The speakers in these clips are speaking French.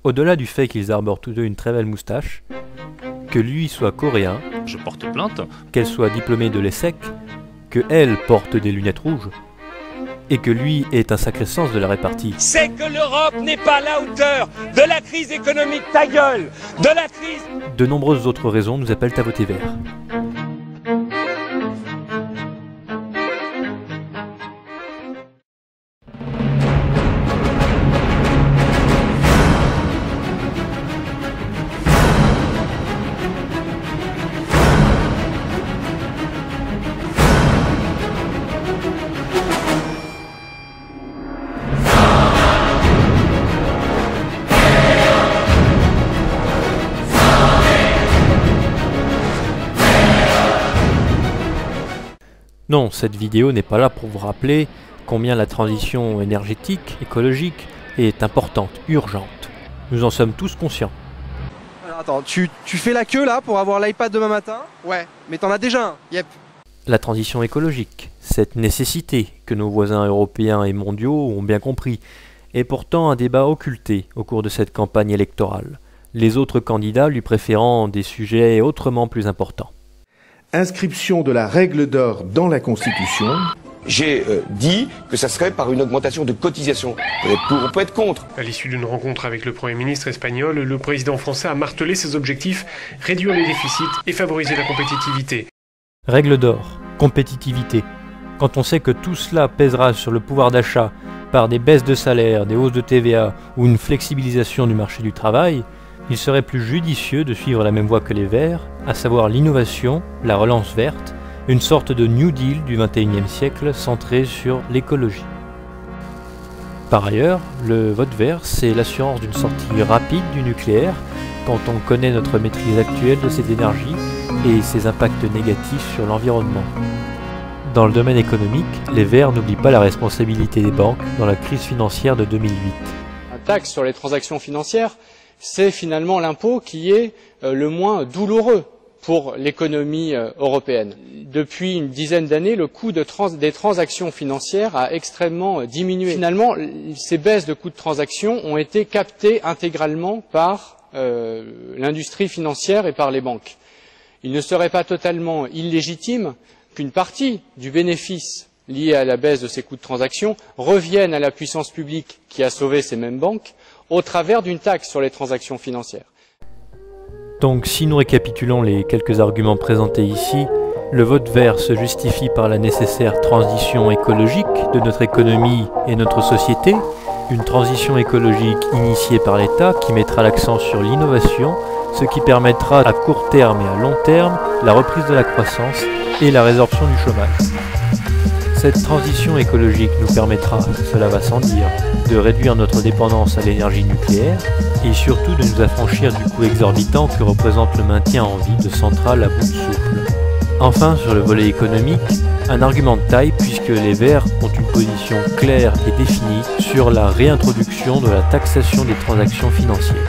Au-delà du fait qu'ils arborent tous deux une très belle moustache, que lui soit coréen, Je porte plainte. qu'elle soit diplômée de l'ESSEC, que elle porte des lunettes rouges, et que lui ait un sacré sens de la répartie. C'est que l'Europe n'est pas à la hauteur de la crise économique, ta gueule, de la crise. De nombreuses autres raisons nous appellent à voter vert. Non, cette vidéo n'est pas là pour vous rappeler combien la transition énergétique, écologique est importante, urgente. Nous en sommes tous conscients. Alors attends, tu fais la queue là pour avoir l'iPad demain matin? Ouais, mais t'en as déjà un. Yep. La transition écologique, cette nécessité que nos voisins européens et mondiaux ont bien compris, est pourtant un débat occulté au cours de cette campagne électorale, les autres candidats lui préférant des sujets autrement plus importants. Inscription de la règle d'or dans la Constitution. J'ai dit que ça serait par une augmentation de cotisation. On peut être contre. À l'issue d'une rencontre avec le Premier ministre espagnol, le président français a martelé ses objectifs, réduire les déficits et favoriser la compétitivité. Règle d'or, compétitivité. Quand on sait que tout cela pèsera sur le pouvoir d'achat par des baisses de salaire, des hausses de TVA ou une flexibilisation du marché du travail, il serait plus judicieux de suivre la même voie que les Verts, à savoir l'innovation, la relance verte, une sorte de New Deal du XXIe siècle centré sur l'écologie. Par ailleurs, le vote vert, c'est l'assurance d'une sortie rapide du nucléaire quand on connaît notre maîtrise actuelle de cette énergie et ses impacts négatifs sur l'environnement. Dans le domaine économique, les Verts n'oublient pas la responsabilité des banques dans la crise financière de 2008. La taxe sur les transactions financières, c'est finalement l'impôt qui est le moins douloureux pour l'économie européenne. Depuis une dizaine d'années, le coût des transactions financières a extrêmement diminué. Finalement, ces baisses de coûts de transaction ont été captées intégralement par l'industrie financière et par les banques. Il ne serait pas totalement illégitime qu'une partie du bénéfice lié à la baisse de ces coûts de transaction revienne à la puissance publique qui a sauvé ces mêmes banques au travers d'une taxe sur les transactions financières. Donc si nous récapitulons les quelques arguments présentés ici, le vote vert se justifie par la nécessaire transition écologique de notre économie et notre société, une transition écologique initiée par l'État qui mettra l'accent sur l'innovation, ce qui permettra à court terme et à long terme la reprise de la croissance et la résorption du chômage. Cette transition écologique nous permettra, cela va sans dire, de réduire notre dépendance à l'énergie nucléaire et surtout de nous affranchir du coût exorbitant que représente le maintien en vie de centrales à bout de souffle. Enfin, sur le volet économique, un argument de taille puisque les Verts ont une position claire et définie sur la réintroduction de la taxation des transactions financières.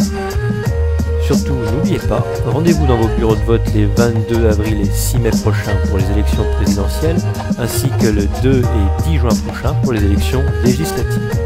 Surtout, n'oubliez pas, rendez-vous dans vos bureaux de vote les 22 avril et 6 mai prochains pour les élections présidentielles, ainsi que le 2 et 10 juin prochains pour les élections législatives.